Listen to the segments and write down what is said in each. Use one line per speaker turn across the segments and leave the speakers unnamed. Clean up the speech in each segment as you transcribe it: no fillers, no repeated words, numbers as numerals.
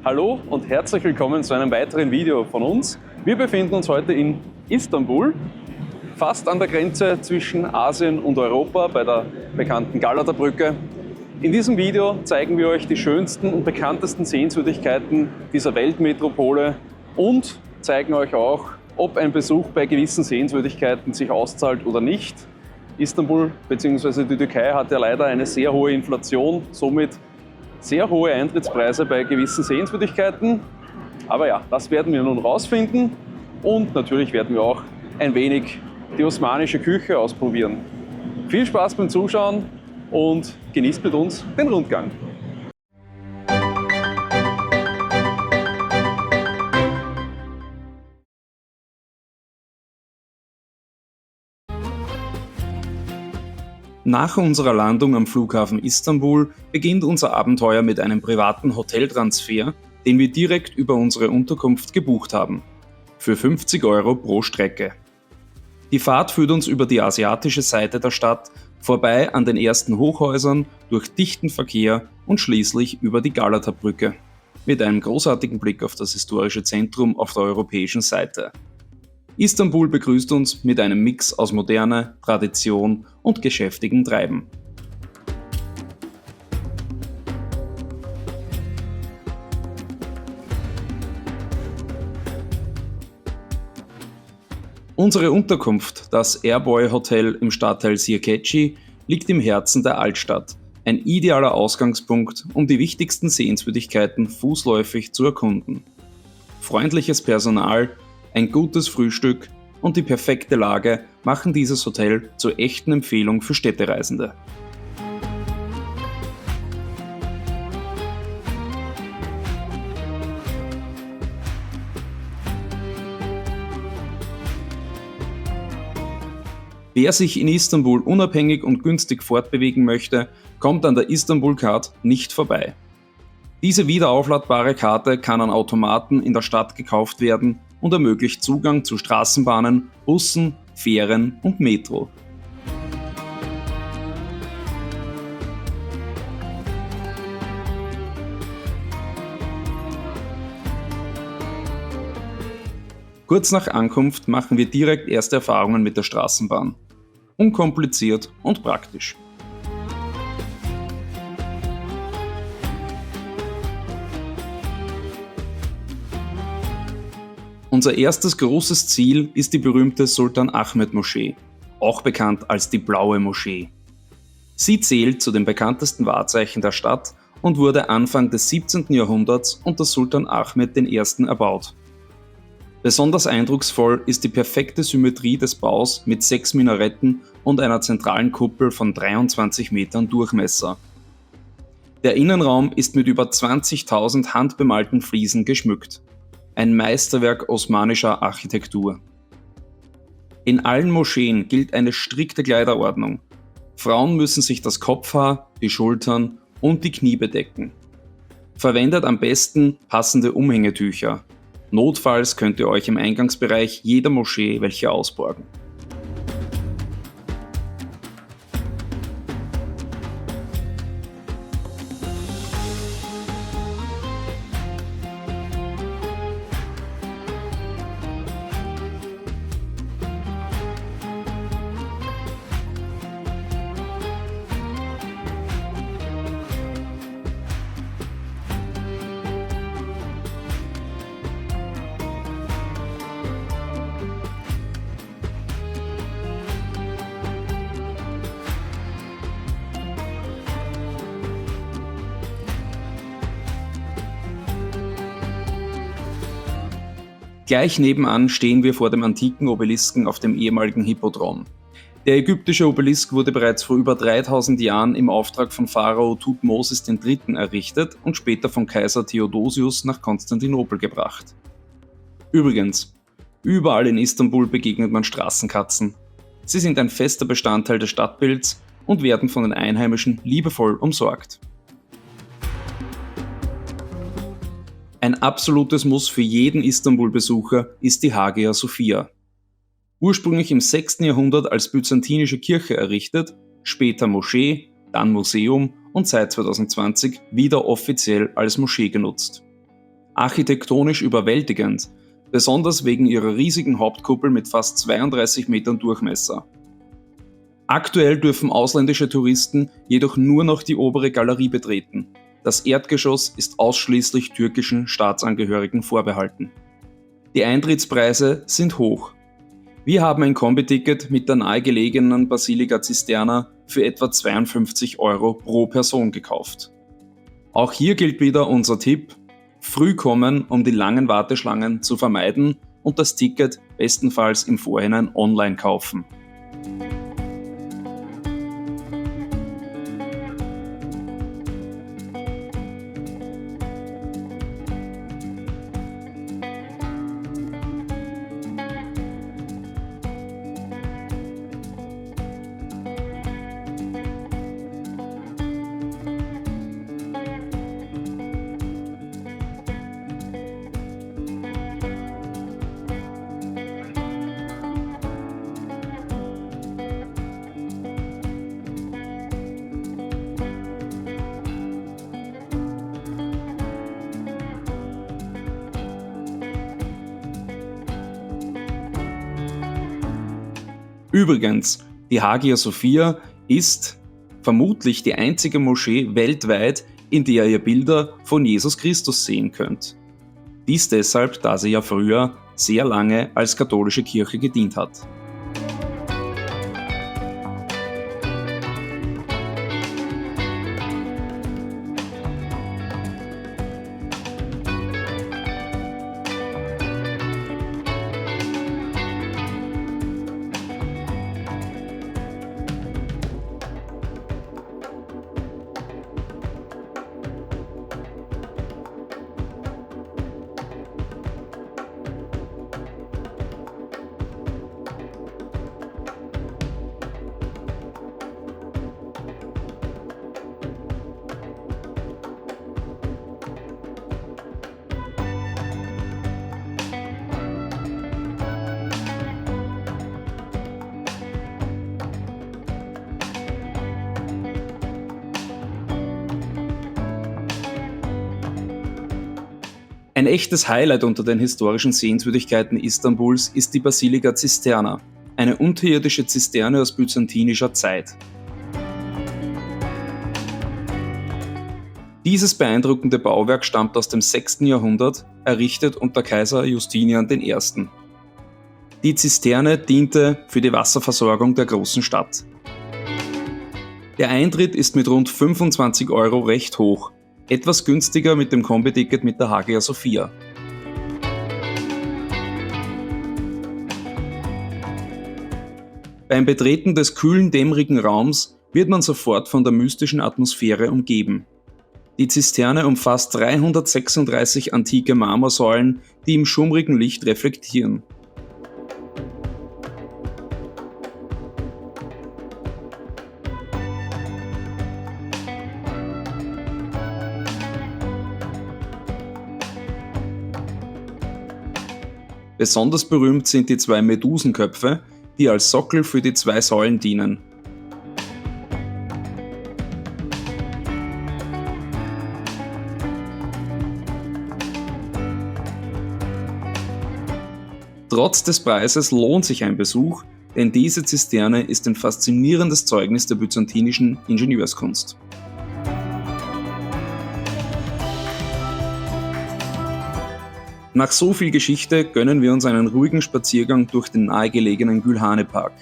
Hallo und herzlich willkommen zu einem weiteren Video von uns. Wir befinden uns heute in Istanbul, fast an der Grenze zwischen Asien und Europa bei der bekannten Galata-Brücke. In diesem Video zeigen wir euch die schönsten und bekanntesten Sehenswürdigkeiten dieser Weltmetropole und zeigen euch auch, ob ein Besuch bei gewissen Sehenswürdigkeiten sich auszahlt oder nicht. Istanbul bzw. die Türkei hat ja leider eine sehr hohe Inflation, somit sehr hohe Eintrittspreise bei gewissen Sehenswürdigkeiten. Aber ja, das werden wir nun rausfinden und natürlich werden wir auch ein wenig die osmanische Küche ausprobieren. Viel Spaß beim Zuschauen und genießt mit uns den Rundgang.
Nach unserer Landung am Flughafen Istanbul beginnt unser Abenteuer mit einem privaten Hoteltransfer, den wir direkt über unsere Unterkunft gebucht haben. Für 50 € pro Strecke. Die Fahrt führt uns über die asiatische Seite der Stadt, vorbei an den ersten Hochhäusern, durch dichten Verkehr und schließlich über die Galata-Brücke. Mit einem großartigen Blick auf das historische Zentrum auf der europäischen Seite. Istanbul begrüßt uns mit einem Mix aus Moderne, Tradition und geschäftigem Treiben. Unsere Unterkunft, das Airboy Hotel im Stadtteil Sirkeci, liegt im Herzen der Altstadt. Ein idealer Ausgangspunkt, um die wichtigsten Sehenswürdigkeiten fußläufig zu erkunden. Freundliches Personal, ein gutes Frühstück und die perfekte Lage machen dieses Hotel zur echten Empfehlung für Städtereisende. Wer sich in Istanbul unabhängig und günstig fortbewegen möchte, kommt an der Istanbul Card nicht vorbei. Diese wiederaufladbare Karte kann an Automaten in der Stadt gekauft werden und ermöglicht Zugang zu Straßenbahnen, Bussen, Fähren und Metro. Kurz nach Ankunft machen wir direkt erste Erfahrungen mit der Straßenbahn. Unkompliziert und praktisch. Unser erstes großes Ziel ist die berühmte Sultan Ahmed Moschee, auch bekannt als die Blaue Moschee. Sie zählt zu den bekanntesten Wahrzeichen der Stadt und wurde Anfang des 17. Jahrhunderts unter Sultan Ahmed I. erbaut. Besonders eindrucksvoll ist die perfekte Symmetrie des Baus mit 6 Minaretten und einer zentralen Kuppel von 23 Metern Durchmesser. Der Innenraum ist mit über 20.000 handbemalten Fliesen geschmückt. Ein Meisterwerk osmanischer Architektur. In allen Moscheen gilt eine strikte Kleiderordnung. Frauen müssen sich das Kopfhaar, die Schultern und die Knie bedecken. Verwendet am besten passende Umhängetücher. Notfalls könnt ihr euch im Eingangsbereich jeder Moschee welche ausborgen. Gleich nebenan stehen wir vor dem antiken Obelisken auf dem ehemaligen Hippodrom. Der ägyptische Obelisk wurde bereits vor über 3000 Jahren im Auftrag von Pharao Thutmosis III. Errichtet und später von Kaiser Theodosius nach Konstantinopel gebracht. Übrigens, überall in Istanbul begegnet man Straßenkatzen. Sie sind ein fester Bestandteil des Stadtbilds und werden von den Einheimischen liebevoll umsorgt. Ein absolutes Muss für jeden Istanbul-Besucher ist die Hagia Sophia. Ursprünglich im 6. Jahrhundert als byzantinische Kirche errichtet, später Moschee, dann Museum und seit 2020 wieder offiziell als Moschee genutzt. architektonisch überwältigend, besonders wegen ihrer riesigen Hauptkuppel mit fast 32 Metern Durchmesser. Aktuell dürfen ausländische Touristen jedoch nur noch die obere Galerie betreten. Das Erdgeschoss ist ausschließlich türkischen Staatsangehörigen vorbehalten. Die Eintrittspreise sind hoch. Wir haben ein Kombi-Ticket mit der nahegelegenen Basilika Cisterna für etwa 52 € pro Person gekauft. Auch hier gilt wieder unser Tipp: früh kommen, um die langen Warteschlangen zu vermeiden, und das Ticket bestenfalls im Vorhinein online kaufen. Übrigens, die Hagia Sophia ist vermutlich die einzige Moschee weltweit, in der ihr Bilder von Jesus Christus sehen könnt. Dies deshalb, da sie ja früher sehr lange als katholische Kirche gedient hat. Ein echtes Highlight unter den historischen Sehenswürdigkeiten Istanbuls ist die Basilika Cisterna, eine unterirdische Zisterne aus byzantinischer Zeit. Dieses beeindruckende Bauwerk stammt aus dem 6. Jahrhundert, errichtet unter Kaiser Justinian I. Die Zisterne diente für die Wasserversorgung der großen Stadt. Der Eintritt ist mit rund 25 € recht hoch, etwas günstiger mit dem Kombi-Ticket mit der Hagia Sophia. Beim Betreten des kühlen, dämmerigen Raums wird man sofort von der mystischen Atmosphäre umgeben. Die Zisterne umfasst 336 antike Marmorsäulen, die im schummrigen Licht reflektieren. Besonders berühmt sind die 2 Medusenköpfe, die als Sockel für die 2 Säulen dienen. Trotz des Preises lohnt sich ein Besuch, denn diese Zisterne ist ein faszinierendes Zeugnis der byzantinischen Ingenieurskunst. Nach so viel Geschichte gönnen wir uns einen ruhigen Spaziergang durch den nahegelegenen Gülhane-Park.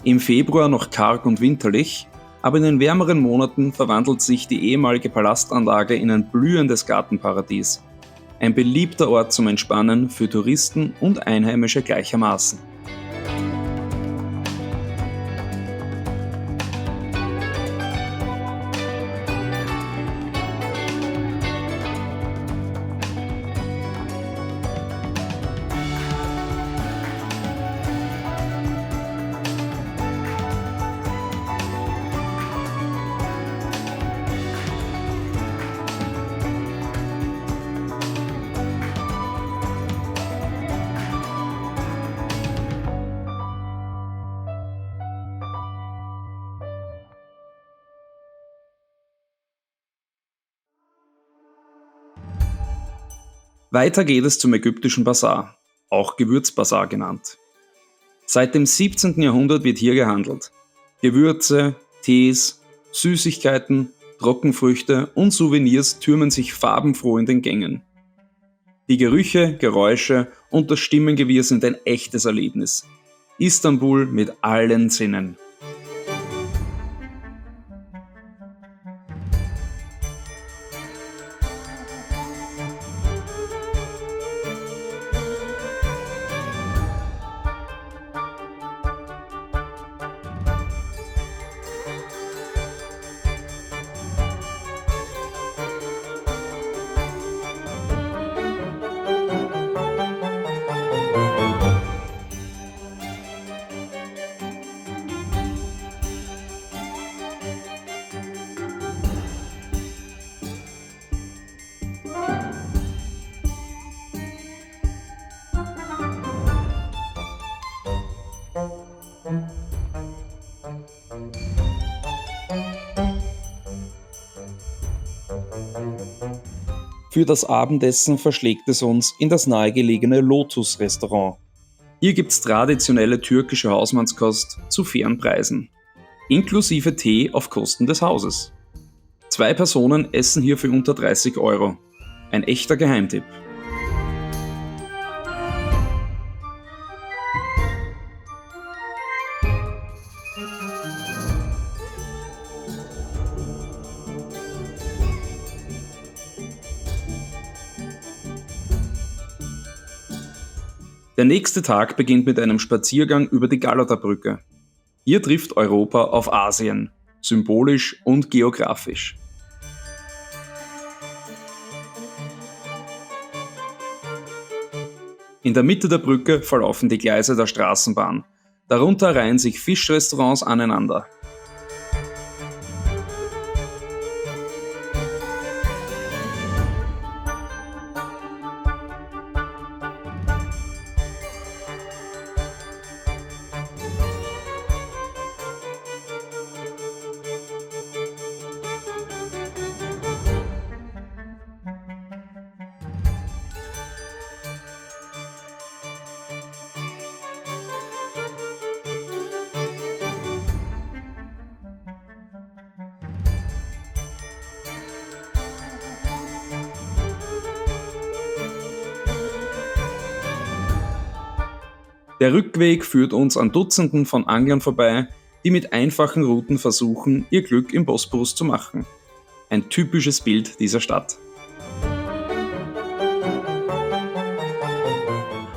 Im Februar noch karg und winterlich, aber in den wärmeren Monaten verwandelt sich die ehemalige Palastanlage in ein blühendes Gartenparadies. Ein beliebter Ort zum Entspannen für Touristen und Einheimische gleichermaßen. Weiter geht es zum ägyptischen Basar, auch Gewürzbasar genannt. Seit dem 17. Jahrhundert wird hier gehandelt. Gewürze, Tees, Süßigkeiten, Trockenfrüchte und Souvenirs türmen sich farbenfroh in den Gängen. Die Gerüche, Geräusche und das Stimmengewirr sind ein echtes Erlebnis. Istanbul mit allen Sinnen. Für das Abendessen verschlägt es uns in das nahegelegene Lotus-Restaurant. Hier gibt's traditionelle türkische Hausmannskost zu fairen Preisen, inklusive Tee auf Kosten des Hauses. 2 Personen essen hier für unter 30 Euro. Ein echter Geheimtipp. Der nächste Tag beginnt mit einem Spaziergang über die Galata-Brücke. Hier trifft Europa auf Asien, symbolisch und geografisch. In der Mitte der Brücke verlaufen die Gleise der Straßenbahn. Darunter reihen sich Fischrestaurants aneinander. Der Rückweg führt uns an Dutzenden von Anglern vorbei, die mit einfachen Routen versuchen, ihr Glück im Bosporus zu machen. Ein typisches Bild dieser Stadt.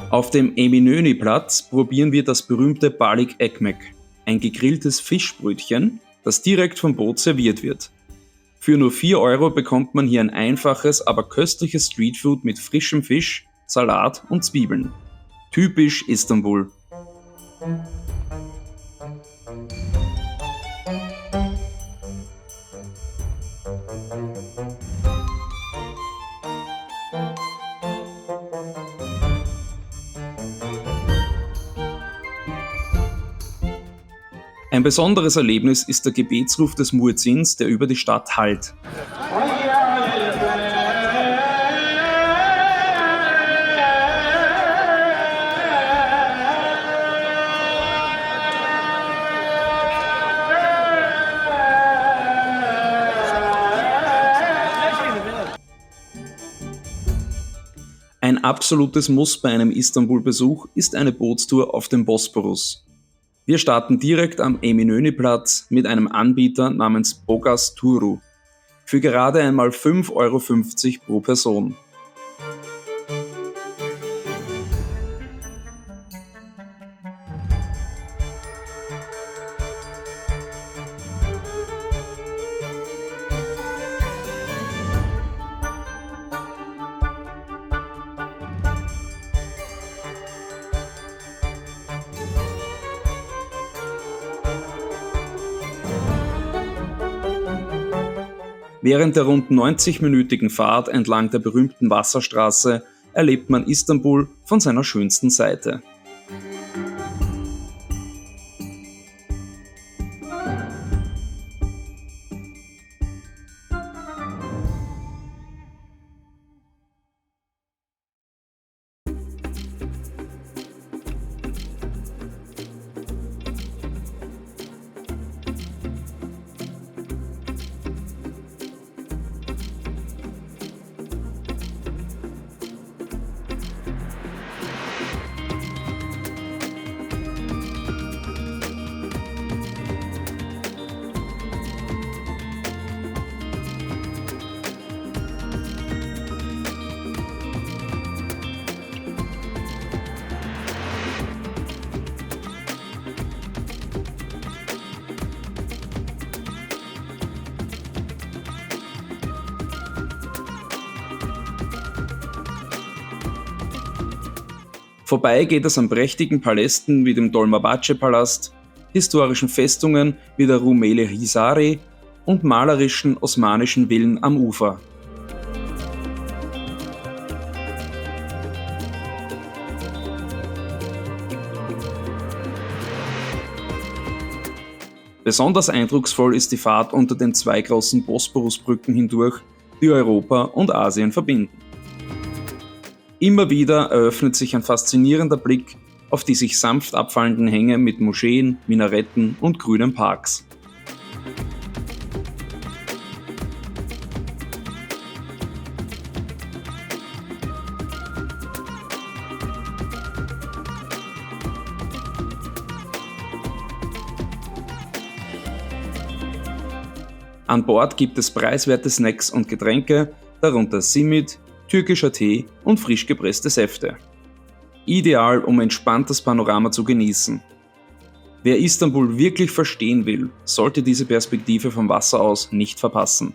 Auf dem Eminönü-Platz probieren wir das berühmte Balik Ekmek, ein gegrilltes Fischbrötchen, das direkt vom Boot serviert wird. Für nur 4 Euro bekommt man hier ein einfaches, aber köstliches Streetfood mit frischem Fisch, Salat und Zwiebeln. Typisch Istanbul. Ein besonderes Erlebnis ist der Gebetsruf des Muezzins, der über die Stadt hallt. Ein absolutes Muss bei einem Istanbul-Besuch ist eine Bootstour auf dem Bosporus. Wir starten direkt am Eminönü-Platz mit einem Anbieter namens Bogas Turu für gerade einmal 5,50 Euro pro Person. Während der rund 90-minütigen Fahrt entlang der berühmten Wasserstraße erlebt man Istanbul von seiner schönsten Seite. Vorbei geht es an prächtigen Palästen wie dem Dolmabahce-Palast, historischen Festungen wie der Rumeli Hisari und malerischen osmanischen Villen am Ufer. Besonders eindrucksvoll ist die Fahrt unter den 2 großen Bosporusbrücken hindurch, die Europa und Asien verbinden. Immer wieder eröffnet sich ein faszinierender Blick auf die sich sanft abfallenden Hänge mit Moscheen, Minaretten und grünen Parks. An Bord gibt es preiswerte Snacks und Getränke, darunter Simit, türkischer Tee und frisch gepresste Säfte. Ideal, um entspannt das Panorama zu genießen. Wer Istanbul wirklich verstehen will, sollte diese Perspektive vom Wasser aus nicht verpassen.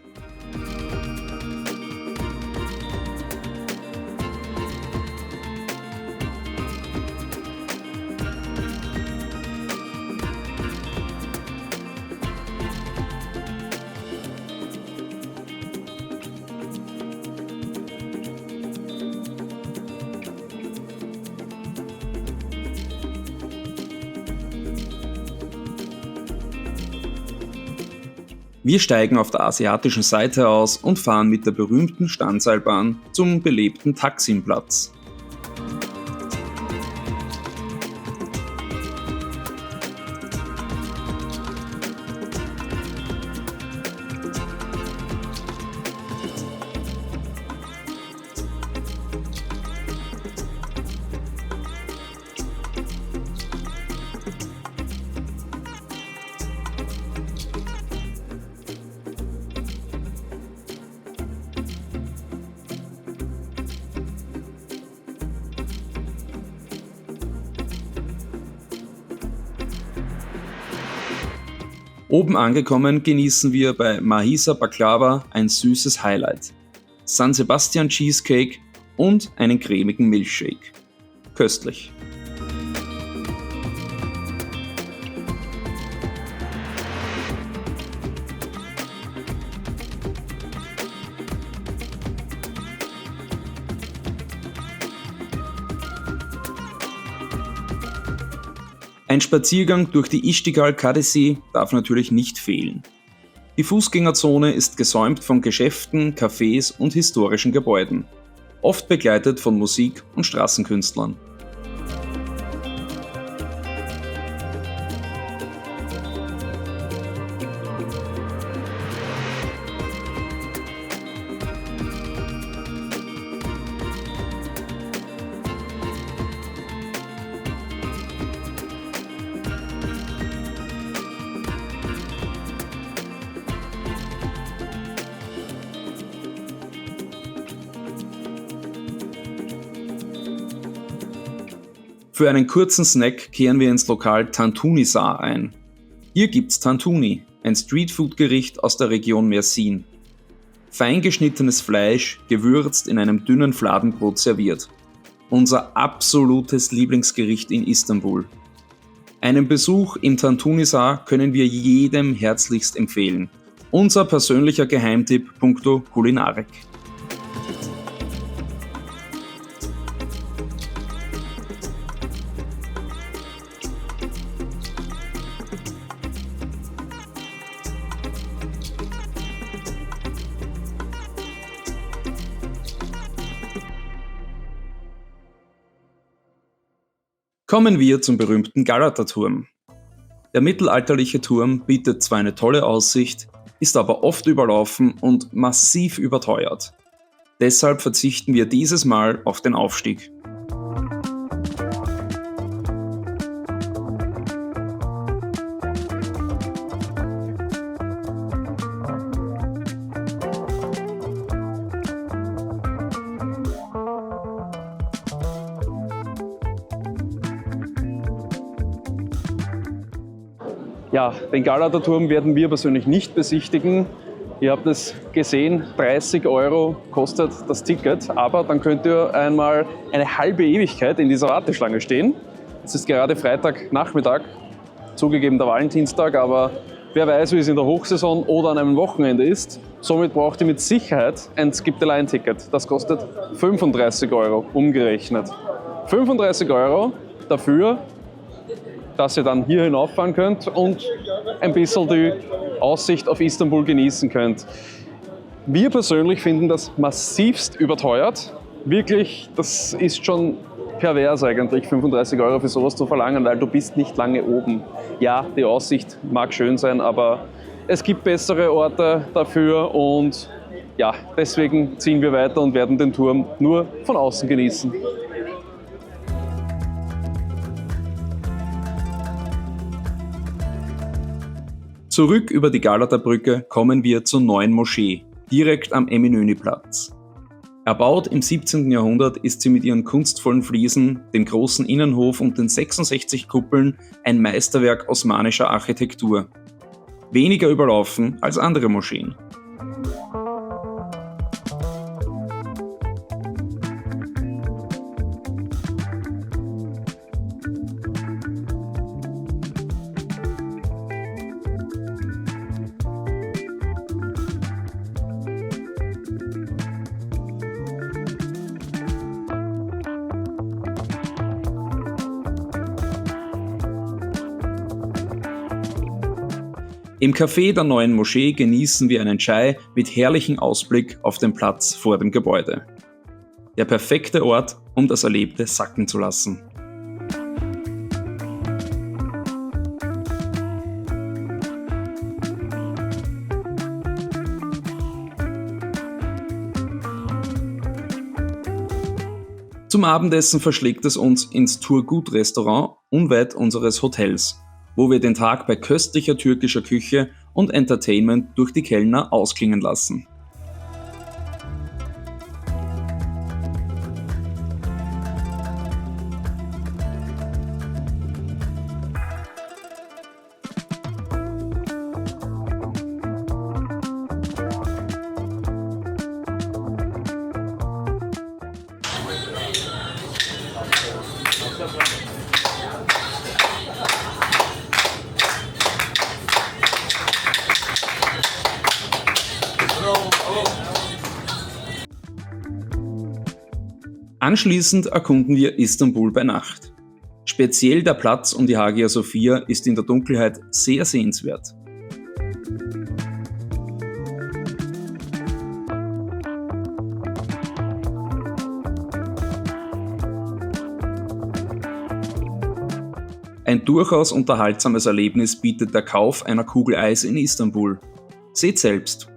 Wir steigen auf der asiatischen Seite aus und fahren mit der berühmten Standseilbahn zum belebten Taksim-Platz. Oben angekommen genießen wir bei Mahisa Baklava ein süßes Highlight, San Sebastian Cheesecake und einen cremigen Milchshake. Köstlich. Ein Spaziergang durch die İstiklal Caddesi darf natürlich nicht fehlen. Die Fußgängerzone ist gesäumt von Geschäften, Cafés und historischen Gebäuden, oft begleitet von Musik und Straßenkünstlern. Für einen kurzen Snack kehren wir ins Lokal Tantunisar ein. Hier gibt's Tantuni, ein Streetfood-Gericht aus der Region Mersin. Fein geschnittenes Fleisch, gewürzt in einem dünnen Fladenbrot serviert. Unser absolutes Lieblingsgericht in Istanbul. Einen Besuch im Tantunisar können wir jedem herzlichst empfehlen. Unser persönlicher Geheimtipp puncto Kulinarik. Kommen wir zum berühmten Galata-Turm. Der mittelalterliche Turm bietet zwar eine tolle Aussicht, ist aber oft überlaufen und massiv überteuert. Deshalb verzichten wir dieses Mal auf den Aufstieg.
Ja, den Galata-Turm werden wir persönlich nicht besichtigen. Ihr habt es gesehen, 30 € kostet das Ticket, aber dann könnt ihr einmal eine halbe Ewigkeit in dieser Warteschlange stehen. Es ist gerade Freitagnachmittag, zugegeben der Valentinstag, aber wer weiß, wie es in der Hochsaison oder an einem Wochenende ist. Somit braucht ihr mit Sicherheit ein Skip-the-Line-Ticket. Das kostet 35 € umgerechnet. 35 € dafür, dass ihr dann hier hinauffahren könnt und ein bisschen die Aussicht auf Istanbul genießen könnt. Wir persönlich finden das massivst überteuert. Wirklich, das ist schon pervers eigentlich, 35 € für sowas zu verlangen, weil du bist nicht lange oben. Ja, die Aussicht mag schön sein, aber es gibt bessere Orte dafür und ja, deswegen ziehen wir weiter und werden den Turm nur von außen genießen.
Zurück über die Galata-Brücke kommen wir zur Neuen Moschee, direkt am Eminönü-Platz. Erbaut im 17. Jahrhundert ist sie mit ihren kunstvollen Friesen, dem großen Innenhof und den 66 Kuppeln ein Meisterwerk osmanischer Architektur. Weniger überlaufen als andere Moscheen. Im Café der Neuen Moschee genießen wir einen Chai mit herrlichem Ausblick auf den Platz vor dem Gebäude. Der perfekte Ort, um das Erlebte sacken zu lassen. Zum Abendessen verschlägt es uns ins Turgut-Restaurant unweit unseres Hotels, wo wir den Tag bei köstlicher türkischer Küche und Entertainment durch die Kellner ausklingen lassen. Anschließend erkunden wir Istanbul bei Nacht. Speziell der Platz um die Hagia Sophia ist in der Dunkelheit sehr sehenswert. Ein durchaus unterhaltsames Erlebnis bietet der Kauf einer Kugel Eis in Istanbul. Seht selbst!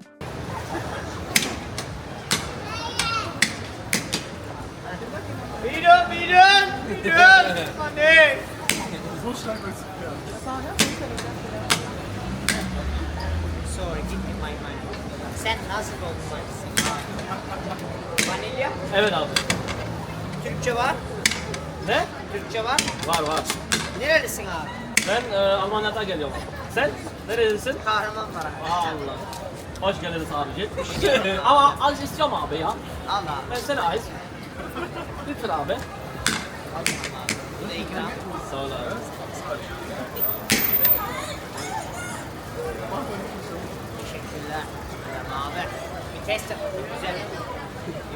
Sen nasıl olmalısın? Vanilya?
Evet abi.
Türkçe var?
Ne?
Türkçe var?
Var.
Nerelisin abi?
Ben Almanya'dan geliyorum. Sen nerelisin?
Kahramanmaraş.
Allah. Hoş geldiniz abicim. Ama az istiyorum abi ya.
Allah abi.
Ben seni az. Lütfen abi.
Bu da ikram.
Sağ ol abi.
Teşekkürler. Abi. Bir test yapalım. Güzel.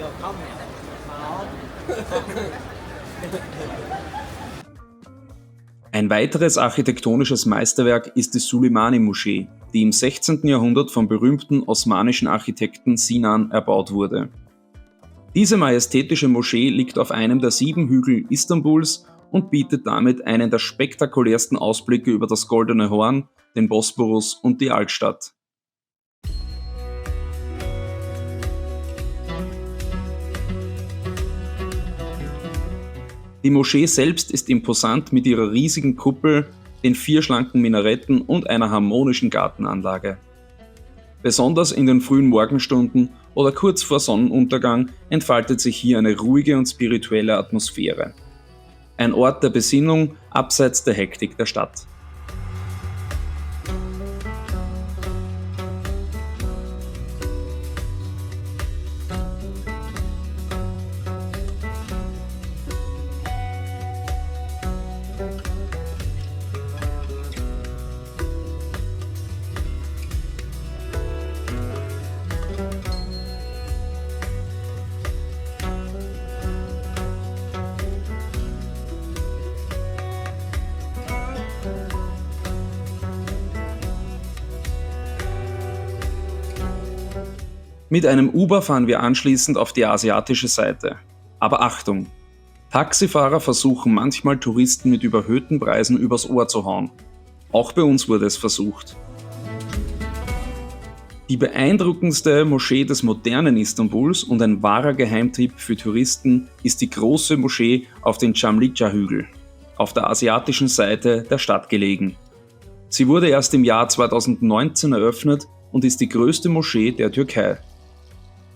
Yok kalmıyor.
Ein weiteres architektonisches Meisterwerk ist die Süleymaniye-Moschee, die im 16. Jahrhundert vom berühmten osmanischen Architekten Sinan erbaut wurde. Diese majestätische Moschee liegt auf einem der 7 Hügel Istanbuls und bietet damit einen der spektakulärsten Ausblicke über das Goldene Horn, den Bosporus und die Altstadt. Die Moschee selbst ist imposant mit ihrer riesigen Kuppel, den 4 schlanken Minaretten und einer harmonischen Gartenanlage. Besonders in den frühen Morgenstunden oder kurz vor Sonnenuntergang entfaltet sich hier eine ruhige und spirituelle Atmosphäre. Ein Ort der Besinnung abseits der Hektik der Stadt. Mit einem Uber fahren wir anschließend auf die asiatische Seite. Aber Achtung! Taxifahrer versuchen manchmal Touristen mit überhöhten Preisen übers Ohr zu hauen. Auch bei uns wurde es versucht. Die beeindruckendste Moschee des modernen Istanbuls und ein wahrer Geheimtipp für Touristen ist die große Moschee auf den Çamlıca-Hügel, auf der asiatischen Seite der Stadt gelegen. Sie wurde erst im Jahr 2019 eröffnet und ist die größte Moschee der Türkei.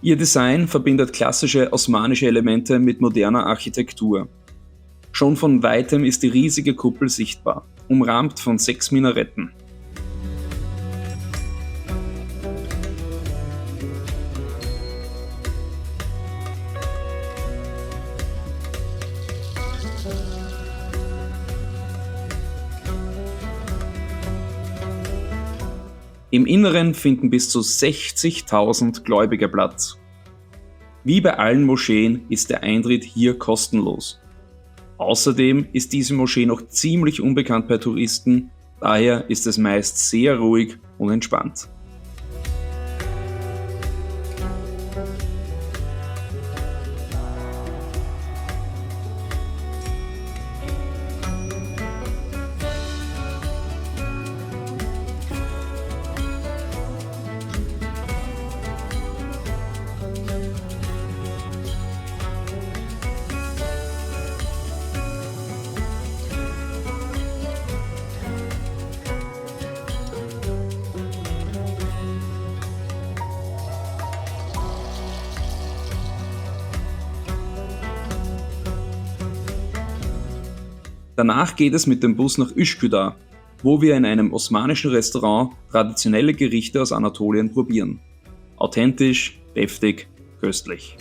Ihr Design verbindet klassische osmanische Elemente mit moderner Architektur. Schon von weitem ist die riesige Kuppel sichtbar, umrahmt von 6 Minaretten. Im Inneren finden bis zu 60.000 Gläubige Platz. Wie bei allen Moscheen ist der Eintritt hier kostenlos. Außerdem ist diese Moschee noch ziemlich unbekannt bei Touristen, daher ist es meist sehr ruhig und entspannt. Danach geht es mit dem Bus nach Üsküdar, wo wir in einem osmanischen Restaurant traditionelle Gerichte aus Anatolien probieren. Authentisch, deftig, köstlich.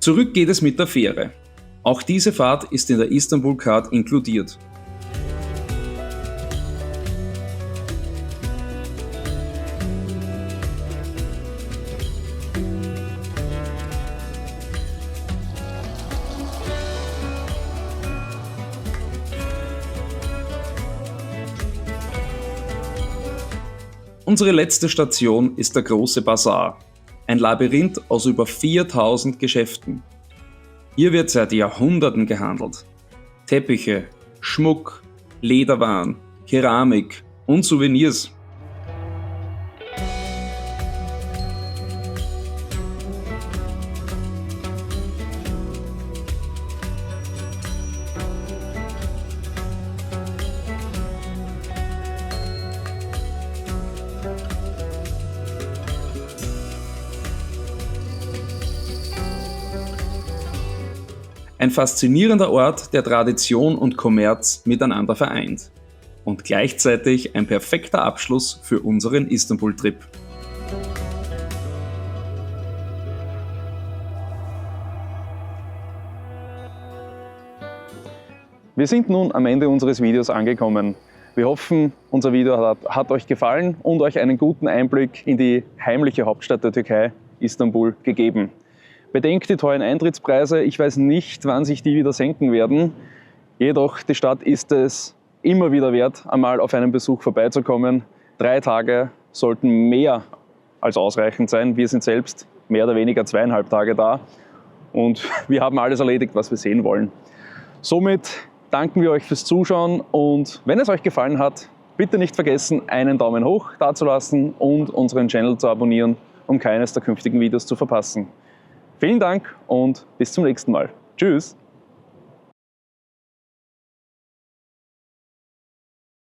Zurück geht es mit der Fähre. Auch diese Fahrt ist in der Istanbul Card inkludiert. Unsere letzte Station ist der große Basar. Ein Labyrinth aus über 4000 Geschäften. Hier wird seit Jahrhunderten gehandelt. Teppiche, Schmuck, Lederwaren, Keramik und Souvenirs. Ein faszinierender Ort, der Tradition und Kommerz miteinander vereint. Und gleichzeitig ein perfekter Abschluss für unseren Istanbul-Trip.
Wir sind nun am Ende unseres Videos angekommen. Wir hoffen, unser Video hat euch gefallen und euch einen guten Einblick in die heimliche Hauptstadt der Türkei, Istanbul, gegeben. Bedenkt die teuren Eintrittspreise, ich weiß nicht, wann sich die wieder senken werden. Jedoch, die Stadt ist es immer wieder wert, einmal auf einen Besuch vorbeizukommen. 3 Tage sollten mehr als ausreichend sein. Wir sind selbst mehr oder weniger 2,5 Tage da und wir haben alles erledigt, was wir sehen wollen. Somit danken wir euch fürs Zuschauen und wenn es euch gefallen hat, bitte nicht vergessen, einen Daumen hoch dazulassen und unseren Channel zu abonnieren, um keines der künftigen Videos zu verpassen. Vielen Dank und bis zum nächsten Mal. Tschüss!